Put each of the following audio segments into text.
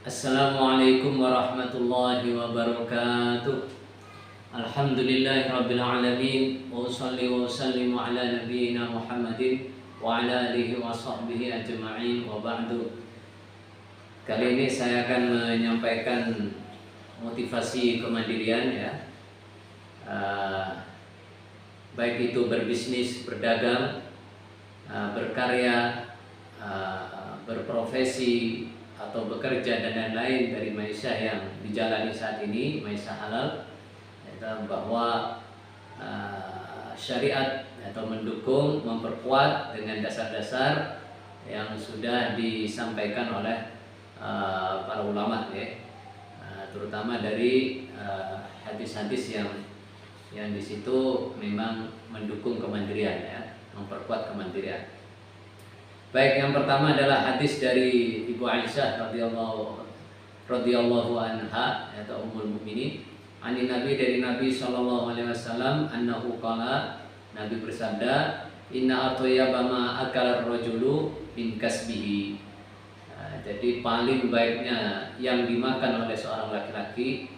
Assalamualaikum warahmatullahi wabarakatuh. Alhamdulillahirabbil alamin wa usalli wa usallimu ala nabiyyina Muhammadin wa ala alihi wa sahbihi ajma'in wa ba'du. Kali ini saya akan menyampaikan motivasi kemandirian ya. Baik itu berbisnis, berdagang, berkarya, berprofesi atau bekerja dan lain-lain dari maisha yang dijalani saat ini, maisha halal, bahwa syariat atau mendukung, memperkuat dengan dasar-dasar yang sudah disampaikan oleh para ulama ya, terutama dari hadis-hadis yang di situ memang mendukung kemandirian ya, memperkuat kemandirian. Baik, yang pertama adalah hadis dari Ibu Aisyah radhiyallahu anha atau Ummul Mukminin. Ani Nabi, dari Nabi sallallahu alaihi wasallam, annahu qala, Nabi bersabda, inna athayyaba ma akala ar-rajulu min kasbihi. Jadi paling baiknya yang dimakan oleh seorang laki-laki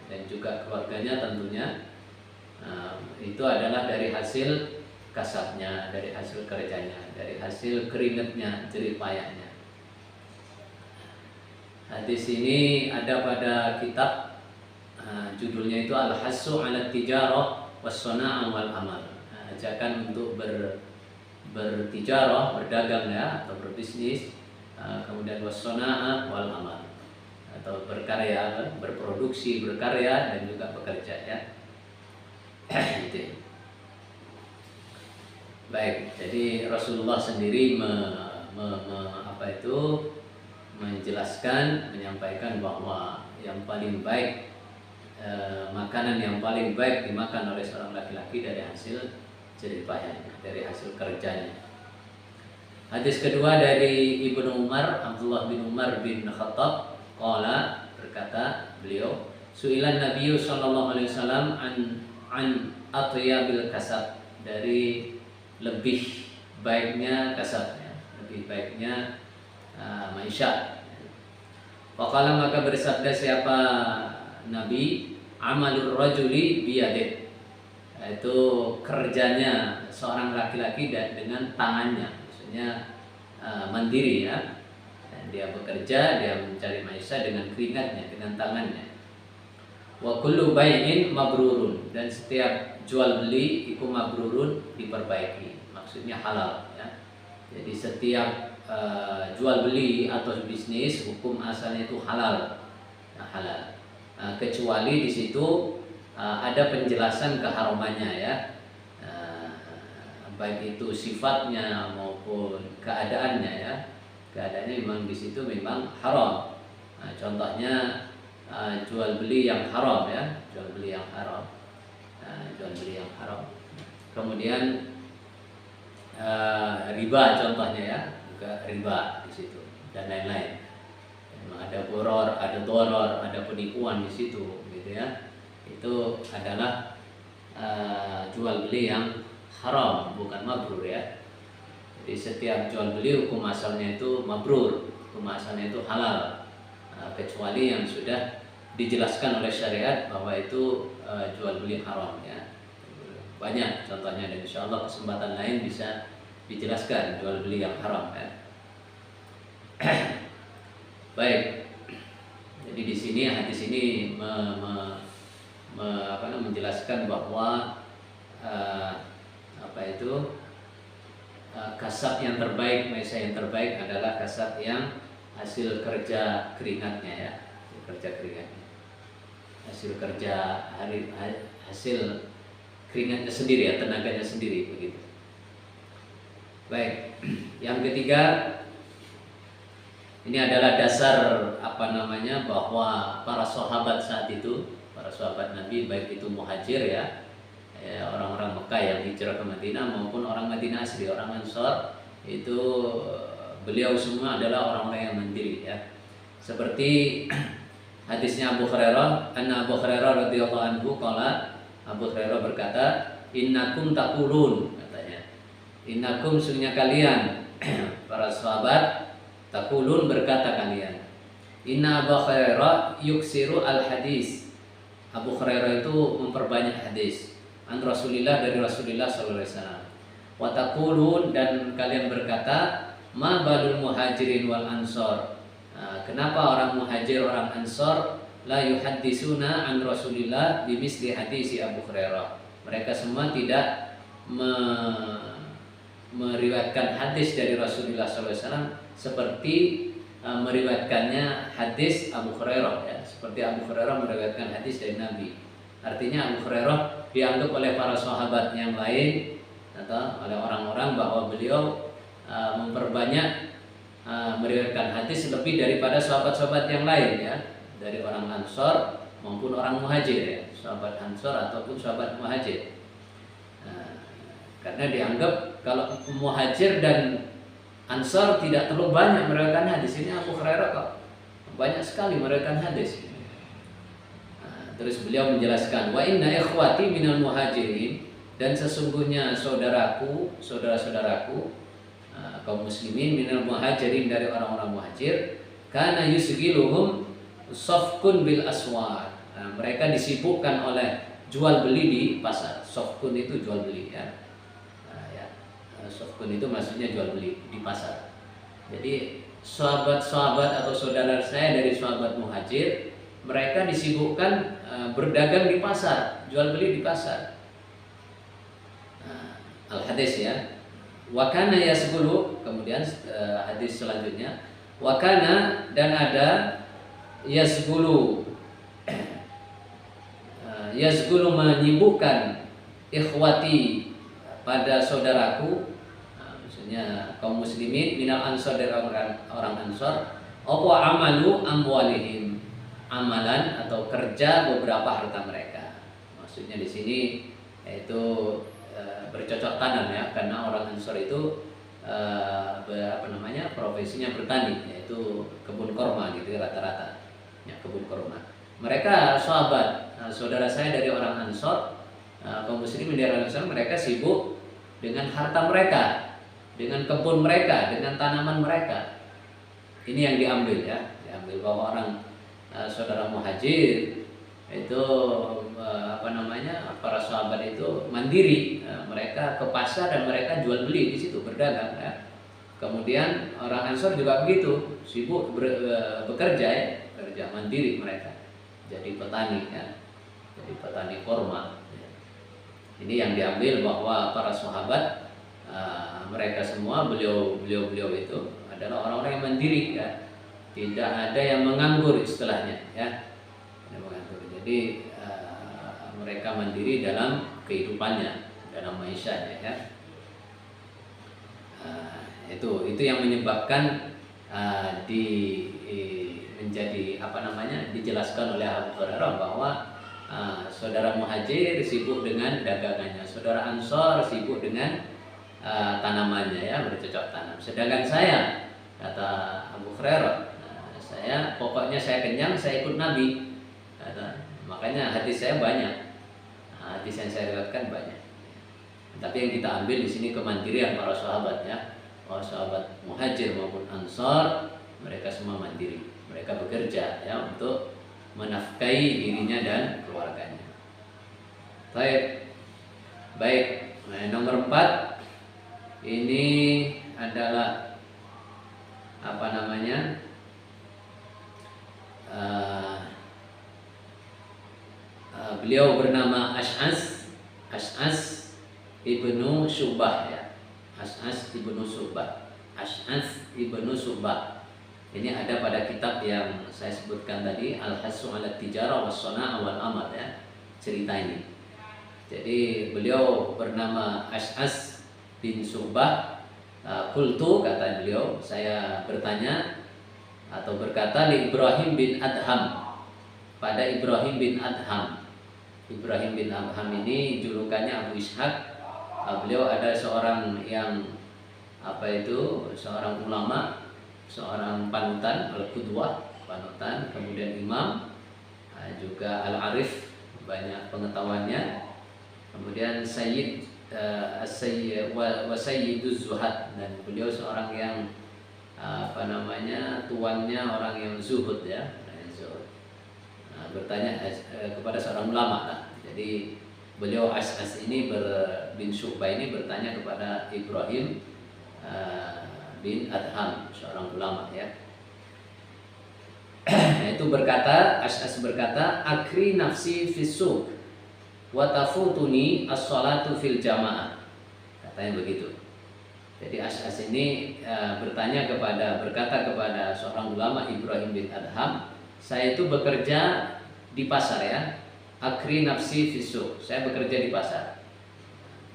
dan juga keluarganya tentunya, itu adalah dari hasil kasabnya, dari hasil kerjanya, dari hasil keringatnya, jerih payahnya. Hadis ini ada pada kitab, judulnya itu Al-Hassu 'ala Tijarah was-Sana'ah wal Amal. Ajakan untuk bertijarah, berdagang ya, atau berbisnis, kemudian was-Sana'ah wal Amal, atau berkarya, berproduksi, berkarya dan juga bekerja ya. Gitu. Baik, jadi Rasulullah sendiri menjelaskan, menyampaikan bahwa yang paling baik, makanan yang paling baik dimakan oleh seorang laki-laki dari hasil jerih payahnya, dari hasil kerjanya. Hadis kedua dari Ibnu Umar, Abdullah bin Umar bin Khattab, qala, berkata beliau, su'ilan Nabi sallallahu alaihi wasallam an atyabil kasab, dari lebih baiknya kasabnya, lebih baiknya maisha. Faqala, maka bersabda siapa Nabi, amalur rajuli biyadih, itu kerjanya seorang laki-laki dan dengan tangannya, maksudnya mandiri ya. Dia bekerja, dia mencari maisha dengan keringatnya, dengan tangannya. Wa kullu bai'in mabrurun, dan setiap jual beli itu mabrurun, diperbaiki, maksudnya halal ya. Jadi setiap jual beli atau bisnis hukum asalnya itu halal, halal. Kecuali di situ ada penjelasan keharamannya ya, baik itu sifatnya maupun keadaannya ya. Keadaannya memang di situ memang haram. Contohnya jual beli yang haram ya, jual beli yang haram, jual beli yang haram. Kemudian riba contohnya ya, juga riba di situ dan lain-lain. Memang ada boror, ada doror, ada penipuan di situ, gitu ya. Itu adalah jual beli yang haram, bukan mabrur ya. Jadi setiap jual beli hukum asalnya itu mabrur, hukum asalnya itu halal, kecuali yang sudah dijelaskan oleh syariat bahwa itu jual beli haram ya. Banyak contohnya, dan insya Allah kesempatan lain bisa dijelaskan jual beli yang haram ya. Baik, jadi di sini hadis ini menjelaskan bahwa kasab yang terbaik, maisha yang terbaik adalah kasab yang hasil kerja keringatnya ya, kerja keringatnya, hasil kerja hasil keringatnya sendiri ya, tenaganya sendiri begitu. Baik, yang ketiga, ini adalah dasar bahwa para sahabat saat itu, para sahabat Nabi, baik itu muhajir ya, orang-orang Mekah yang hijrah ke Madinah maupun orang Madinah asli, orang Ansor, itu beliau semua adalah orang-orang yang mandiri ya. Seperti hadisnya Abu Hurairah, anna Abu Hurairah radhiyallahu anhu qala, Abu Hurairah berkata, innakum taqulun, katanya, innakum, sungguhnya kalian para sahabat, taqulun, berkata kalian, Inna Abu Hurairah yuksiru al-hadis. Abu Hurairah itu memperbanyak hadis an Rasulillah, dari Rasulullah sallallahu alaihi wasallam. Wa taqulun, dan kalian berkata, ma balul muhajirin wal ansor. Kenapa orang muhajir, orang ansor la yuhaddisuna an Rasulillah bimisli hadisi Abu Hurairah. Mereka semua tidak meriwayatkan hadis dari Rasulullah SAW seperti meriwayatkannya hadis Abu Hurairah, ya. Seperti Abu Hurairah meriwayatkan hadis dari Nabi. Artinya Abu Hurairah dianggap oleh para sahabat yang lain atau oleh orang-orang bahwa beliau memperbanyak meriwayatkan hadis lebih daripada sahabat-sahabat yang lain, ya, dari orang Ansor maupun orang Muhajir, ya, sahabat Ansor ataupun sahabat Muhajir. Karena dianggap kalau Muhajir dan Ansor tidak terlalu banyak meriwayatkan hadis, ini Abu Hurairah kok banyak sekali meriwayatkan hadis. Terus beliau menjelaskan, wa inna ikhwati minal muhajirin, dan sesungguhnya saudara-saudaraku kaum muslimin minal muhajirin, dari orang-orang muhajir, kana yusghiluhum safkun bil aswar. Mereka disibukkan oleh jual beli di pasar. Safkun itu jual beli, ya. Safkun itu maksudnya jual beli di pasar. Jadi sahabat-sahabat atau saudara saya dari sahabat muhajir, mereka disibukkan berdagang di pasar, jual beli di pasar. Al-hadis, ya. Wakana yasgulu, kemudian hadis selanjutnya, wakana, dan ada yasgulu, yasgulu menyibukkan ikhwati, pada saudaraku, maksudnya kaum muslimin minal ansor, dari orang ansor, apa amalu amwalihim, amalan atau kerja beberapa harta mereka. Maksudnya di sini yaitu bercocok tanam, ya, karena orang ansor itu profesinya bertani, yaitu kebun korma gitu, rata-rata, ya, kebun korma. Mereka sahabat, saudara saya dari orang ansor, kaum muslimin dari orang ansor, mereka sibuk dengan harta mereka, dengan kebun mereka, dengan tanaman mereka. Ini yang diambil, ya, diambil bahwa orang saudara muhajir itu para sahabat itu mandiri, mereka ke pasar dan mereka jual beli di situ, berdagang, ya. Kemudian orang ansor juga begitu, sibuk bekerja, ya, kerja mandiri mereka, jadi petani, ya, jadi petani korma. Ini yang diambil bahwa para sahabat, mereka semua, beliau itu adalah orang-orang yang mandiri, ya, tidak ada yang menganggur istilahnya, ya, jadi mereka mandiri dalam kehidupannya, dalam maisha-nya, ya. Itu yang menyebabkan dijelaskan oleh Abu Hurairah bahwa saudara muhajir sibuk dengan dagangannya, saudara ansor sibuk dengan tanamannya, ya, bercocok tanam. Sedangkan saya, kata Abu Hurairah, pokoknya saya kenyang, saya ikut Nabi, makanya hadis saya banyak. Hadis yang saya riwayatkan banyak. Tapi yang kita ambil di sini kemandirian para sahabat, ya. Para sahabat muhajir maupun ansor, mereka semua mandiri. Mereka bekerja, ya, untuk menafkahi dirinya dan keluarganya. Baik. Nah, nomor 4 ini adalah beliau bernama Ash'as ibnu Syu'bah, ya. Ash'as ibnu Syu'bah. Ini ada pada kitab yang saya sebutkan tadi, Al-Hassu 'ala Tijarah was Shana'a wal Amal, ya, cerita ini. Jadi beliau bernama Ash'as bin Syu'bah. Qultu, kata beliau, saya bertanya atau berkata li Ibrahim bin Adham, pada Ibrahim bin Adham. Ibrahim bin Adham ini julukannya Abu Ishaq. Beliau ada seorang yang seorang ulama, seorang panutan, al-qudwah, panutan, kemudian imam, juga al-arif, banyak pengetahuannya. Kemudian sayyid wa sayyiduz zuhad, dan beliau seorang yang tuannya orang yang zuhud ya, orang yang zuhud. Bertanya kepada seorang ulama lah. Jadi beliau Ash'as ini bin Syu'bah ini bertanya kepada Ibrahim bin Adham, seorang ulama ya. Itu berkata, Ash'as berkata, akri nafsi fis-suq wa tafutuni as-salatu fil jamaah. Katanya begitu. Jadi Ash'as ini berkata kepada seorang ulama Ibrahim bin Adham, saya itu bekerja di pasar ya. Akri nafsi fis-suq. Saya bekerja di pasar.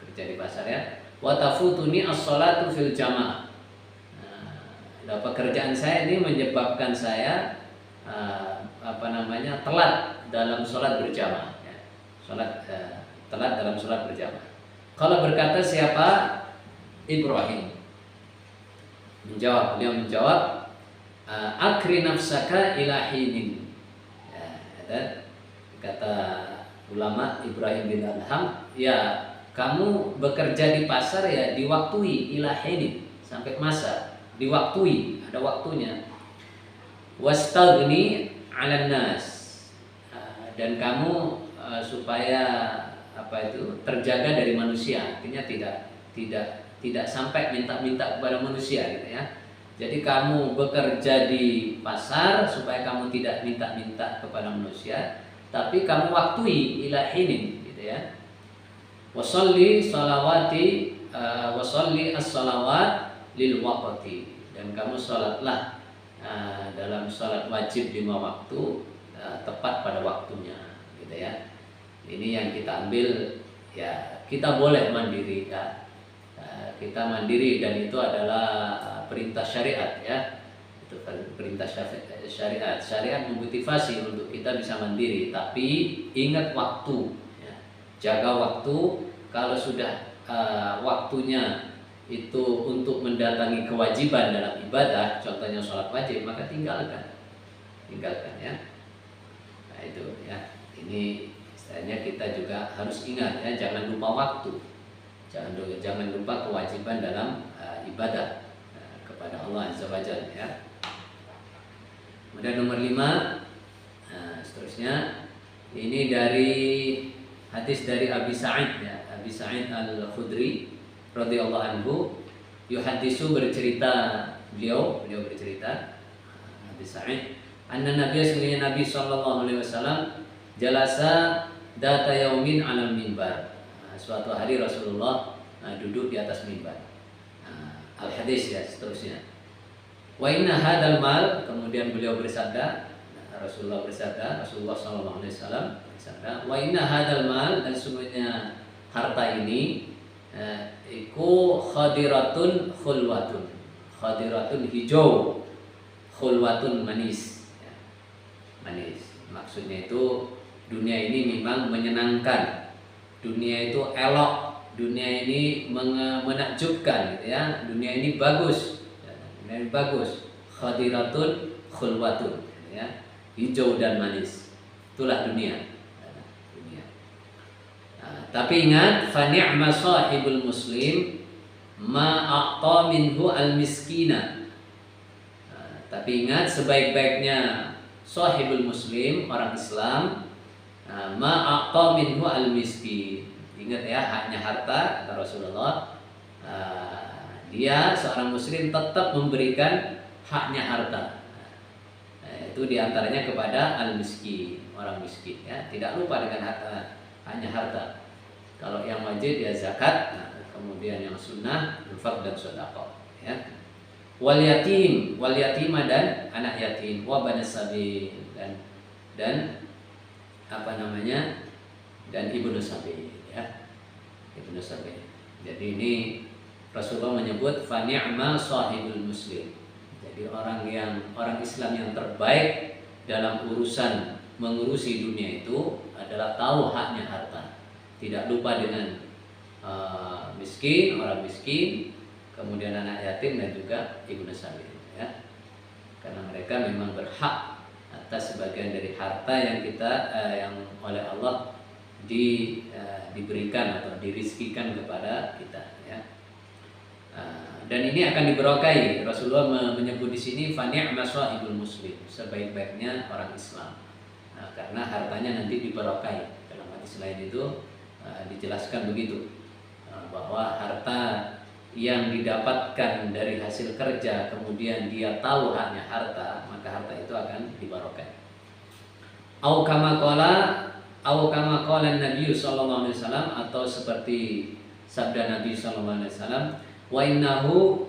Bekerja di pasar ya. Wa tafutuni as-salatu fil jamaah. Pekerjaan saya ini menyebabkan saya telat dalam sholat berjamaah ya. Telat dalam sholat berjamaah. Kalau berkata siapa? Ibrahim beliau menjawab akri nafsaka ila hinin ya, kata ulama Ibrahim bin Adham, ya kamu bekerja di pasar ya diwaktui ila hinin, sampai masa diwaktui, ada waktunya. Wastaghni 'alan nas, dan kamu supaya terjaga dari manusia, artinya tidak sampai minta-minta kepada manusia gitu ya. Jadi kamu bekerja di pasar supaya kamu tidak minta-minta kepada manusia, tapi kamu waktui ila hinin gitu ya. Wasalli as-salawat lil waqti, dan kamu sholatlah dalam sholat wajib 5 waktu tepat pada waktunya gitu ya. Ini yang kita ambil ya, kita boleh mandiri ya. Kita mandiri dan itu adalah perintah syariat ya. Itu perintah syariat. Syariat memotivasi untuk kita bisa mandiri, tapi ingat waktu ya. Jaga waktu. Kalau sudah waktunya itu untuk mendatangi kewajiban dalam ibadah, contohnya sholat wajib, maka tinggalkan ya. Nah itu ya, ini istilahnya kita juga harus ingat ya, jangan lupa waktu, jangan lupa kewajiban dalam ibadah kepada Allah Azza wa Jalla ya. Kemudian nomor 5, seterusnya ini dari hadis dari Abi Sa'id ya, Abi Sa'id Al-Khudri radhiyallahu anhu, yuhaddisu beliau bercerita Abi Sa'id, anna Nabi sallallahu alaihi wasallam jalasa data yaumin 'alal minbar. Suatu hari Rasulullah duduk di atas mimbar. Al-hadis ya, seterusnya. Wa inna hadzal mal, kemudian beliau bersabda, Rasulullah sallallahu alaihi wasallam bersabda, wa inna hadzal mal, dan sungguhnya harta ini iku khadiratun khulwatun. Khadiratun hijau, khulwatun manis ya. Manis. Maksudnya itu dunia ini memang menyenangkan. Dunia itu elok, dunia ini menakjubkan gitu ya. Dunia ini bagus. Dunia ini bagus. Khadiratun khulwatun ya. Hijau dan manis. Itulah dunia. Tapi ingat, fa ni'ma sahibul muslim ma a'ta minhu al-miskina. Tapi ingat, sebaik-baiknya sahibul muslim, orang Islam, ma a'ta minhu al-miskin. Ingat ya, haknya harta, kata Rasulullah, dia seorang muslim tetap memberikan haknya harta. Itu diantaranya kepada al-miskin, orang miskin ya. Tidak lupa dengan haknya harta. Kalau yang wajib ya zakat, kemudian yang sunnah infak dan sedekah ya. Wal yatima, dan anak yatim, wa banas sabil, dan dan ibnu sabil ya. Ibnu sabil. Jadi ini Rasulullah menyebut fa ni'ma sahibul muslim. Jadi orang Islam yang terbaik dalam urusan mengurusi dunia itu adalah tahu haknya harta. Tidak lupa dengan orang miskin, kemudian anak yatim, dan juga ibnu sabil ya. Karena mereka memang berhak atas sebagian dari harta yang yang oleh Allah diberikan atau dirizkikan kepada kita ya. Dan ini akan diberkahi. Rasulullah menyebut di sini fa ni'ma shahibul muslim, sebaik-baiknya orang Islam. Nah, karena hartanya nanti diberkahi. Dalam hadis lain itu dijelaskan begitu, bahwa harta yang didapatkan dari hasil kerja kemudian dia tahu haknya harta, maka harta itu akan diberkahi. Au kama qala Nabi sallallahu alaihi wasallam, atau seperti sabda Nabi sallallahu alaihi wasallam, wa innahu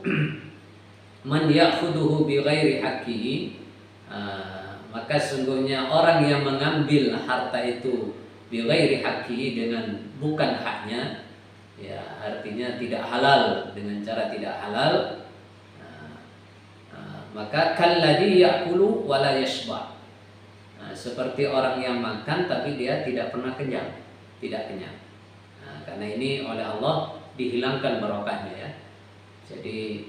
man ya'khuduhu bi ghairi haqqihi, maka sungguhnya orang yang mengambil harta itu bi ghairi haqqihi, dengan bukan haknya, ya artinya tidak halal, dengan cara tidak halal, maka kalladhi ya'kulu wa la yashba, seperti orang yang makan tapi dia tidak pernah kenyang, tidak kenyang. Karena ini oleh Allah dihilangkan barokahnya, ya. Jadi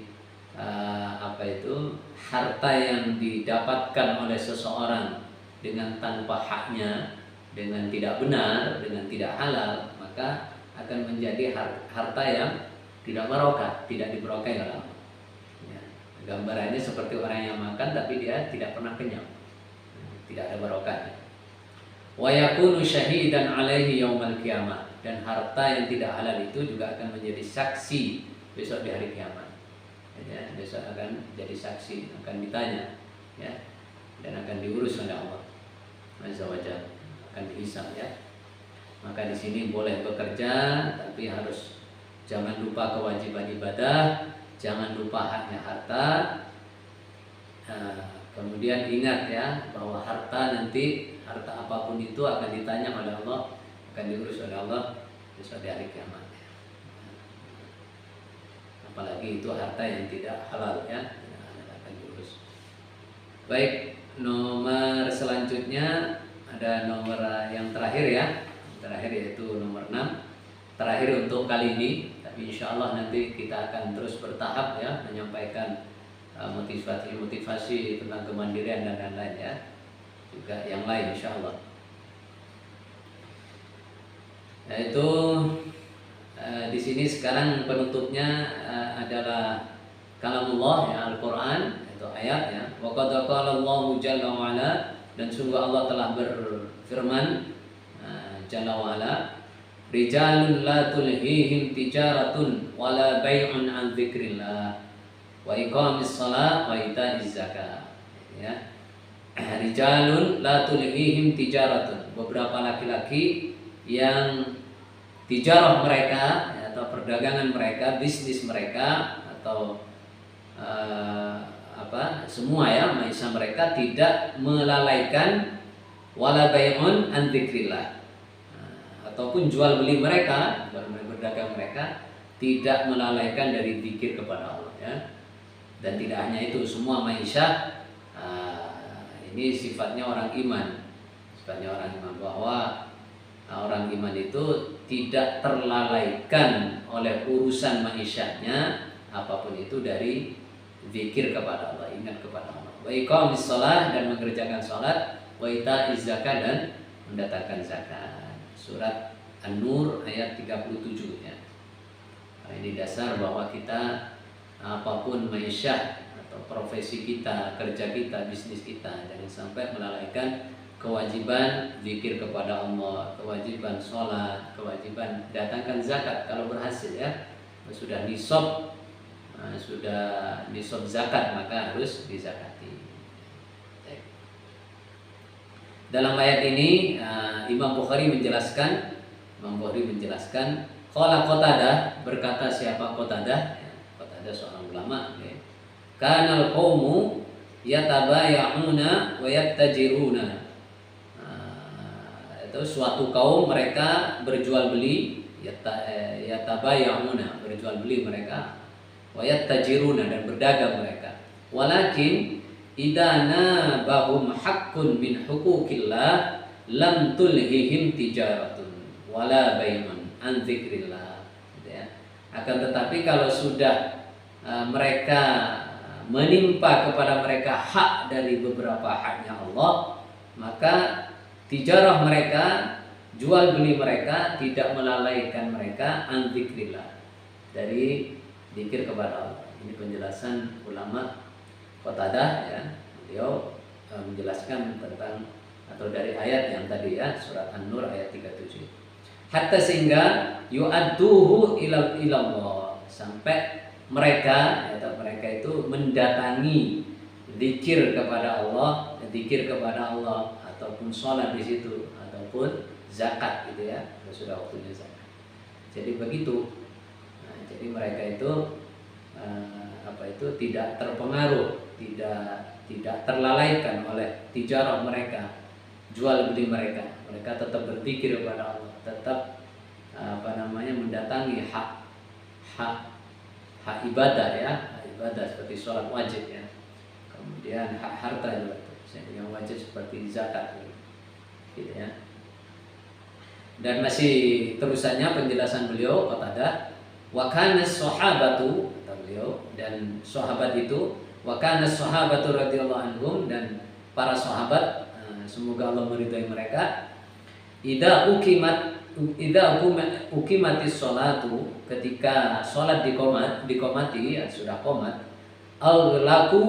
harta yang didapatkan oleh seseorang dengan tanpa haknya, dengan tidak benar, dengan tidak halal, maka akan menjadi harta yang tidak barokah, tidak diberkahi oleh Allah. Ya. Gambarannya seperti orang yang makan tapi dia tidak pernah kenyang, tidak ada barokahnya. Wa yakunu syahidan alaihi yaumal qiyamah, dan harta yang tidak halal itu juga akan menjadi saksi besok di hari kiamat. Ya, besok akan jadi saksi, akan ditanya, ya, dan akan diurus oleh Allah Azza wa Jalla, akan dihisab, ya. Maka di sini boleh bekerja, tapi harus jangan lupa kewajiban ibadah, jangan lupa haknya harta. Kemudian ingat, ya, bahwa harta nanti, harta apapun itu akan ditanya oleh Allah, akan diurus oleh Allah besok di hari kiamat. Apalagi itu harta yang tidak halal, ya, akan diurus. Baik, nomor selanjutnya ada nomor yang terakhir, ya. Terakhir yaitu nomor 6. Terakhir untuk kali ini, tapi insya Allah nanti kita akan terus bertahap, ya, menyampaikan motivasi tentang kemandirian dan lain-lain, ya. Juga yang lain insya Allah. Yaitu di sini sekarang penutupnya adalah kalamullah, ya, Al-Qur'an, itu ayatnya. Wa qad qala Allahu jalla wa ala, dan sungguh Allah telah berfirman jalla wa ala, rijalun la tulhihim tijaratun wala bai'un an dzikrillah wa iqamis shalah wa ita'iz zakah, ya. Rijalun la tulhihim tijaratun, beberapa laki-laki yang tijarah mereka, atau perdagangan mereka, bisnis mereka, atau semua, ya, maisha mereka tidak melalaikan wala bai'un an dzikrillah, ataupun jual beli mereka, berdagang mereka tidak melalaikan dari zikir kepada Allah, ya. Dan tidak hanya itu, semua maisha ini sifatnya orang iman, bahwa orang iman itu tidak terlalaikan oleh urusan ma'isyahnya apapun itu dari zikir kepada Allah, ingat kepada Allah. Wa iqamis shalah, dan mengerjakan salat, wa ita'iz zakah, dan mendatangkan zakat. Surat An-Nur ayat 37, ya. Nah, ini dasar bahwa kita apapun ma'isyah atau profesi kita, kerja kita, bisnis kita, jangan sampai melalaikan kewajiban zikir kepada Allah, kewajiban sholat, kewajiban datangkan zakat kalau berhasil, ya. Sudah nisab zakat, maka harus dizakati. Dalam ayat ini Imam Bukhari menjelaskan, qala Qatadah, berkata siapa Qatadah? Qatadah seorang ulama, ya. Kanal qaumu yatabaya'una wa yattajiruna, itu suatu kaum mereka berjual beli, yatabaya'una, berjual beli mereka, wa yattajiruna, dan berdagang mereka. Walakin idana bahum haqqun min huquqillah lam tulhihim tijaratun wala bai'un an dzikrillah, ya. Akan tetapi kalau sudah mereka menimpa kepada mereka hak dari beberapa haknya Allah, maka tijarah mereka, jual beli mereka tidak melalaikan mereka an dzikrillah, dari zikir kepada Allah. Ini penjelasan ulama Qatadah ya. Beliau menjelaskan tentang atau dari ayat yang tadi ya, surat An-Nur ayat 37. Hatta sehingga yu'adduhu ilallah, sampai mereka atau mereka itu mendatangi zikir kepada Allah, ataupun sholat di situ, ataupun zakat gitu ya, sudah waktunya zakat. Jadi begitu. Nah, jadi mereka itu tidak terpengaruh, tidak terlalaikan oleh tijarah mereka, jual beli mereka. Mereka tetap berzikir kepada Allah, tetap mendatangi hak ibadah ya, hak ibadah seperti sholat wajib ya. Kemudian hak harta juga yang wajib seperti zakat gitu ya. Dan masih terusannya penjelasan beliau kepada wa kana sahabatu, kata beliau, dan sahabat itu wa kana sahabatu radhiyallahu anhum, dan para sahabat semoga Allah meridai mereka, idza uqimatis sholatu, ketika sholat dikomati ya, sudah qomat, aghlaqu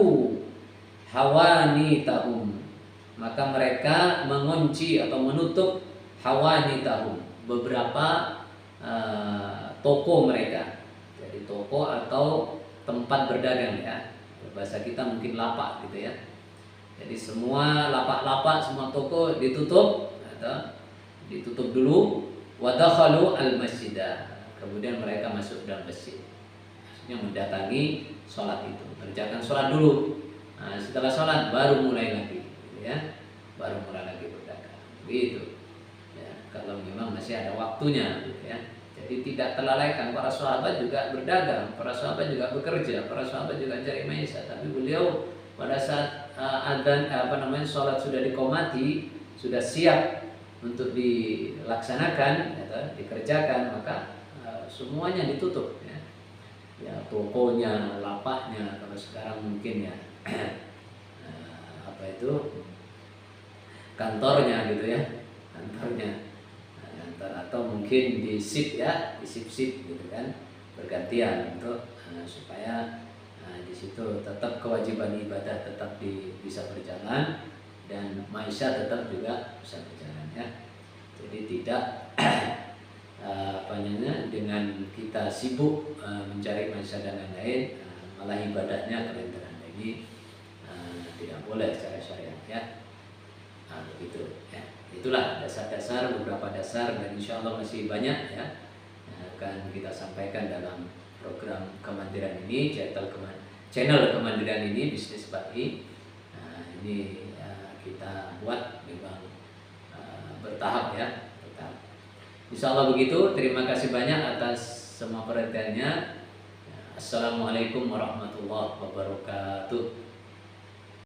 hawanitahum, maka mereka mengunci atau menutup hawanitahum, beberapa toko mereka. Jadi toko atau tempat berdagang ya, bahasa kita mungkin lapak gitu ya. Jadi semua lapak-lapak, semua toko ditutup atau ditutup dulu. Wadakhalu al-masjidah, kemudian mereka masuk dalam masjid, maksudnya mendatangi sholat itu, kerjakan sholat dulu. Nah, setelah sholat baru mulai lagi, gitu ya, baru mulai lagi berdagang. Begitu. Ya, kalau memang masih ada waktunya, gitu ya. Jadi tidak terlalaikan. Para sahabat juga berdagang, para sahabat juga bekerja, para sahabat juga cari maisha. Tapi beliau pada saat adzan sholat sudah diqomati, sudah siap untuk dilaksanakan, dikerjakan, maka semuanya ditutup ya. Ya, tokonya, lapaknya, kalau sekarang mungkin ya kantornya gitu ya, kantor atau mungkin di shift ya, di shift gitu kan, bergantian untuk supaya di situ tetap kewajiban ibadah tetap bisa berjalan, dan maisha tetap juga bisa berjalan ya. Jadi tidak dengan kita sibuk mencari maisha dan lain-lain, malah ibadahnya kerendahan. Jadi tidak boleh secara syariat ya. Begitu ya. Itulah dasar-dasar, beberapa dasar, dan insya Allah masih banyak ya yang akan kita sampaikan dalam program Kemandirian ini, channel Kemandirian ini, Bisnis Pagi. Ini kita buat memang bertahap ya, bertahap. Insya Allah begitu. Terima kasih banyak atas semua perhatiannya. Assalamualaikum warahmatullahi wabarakatuh.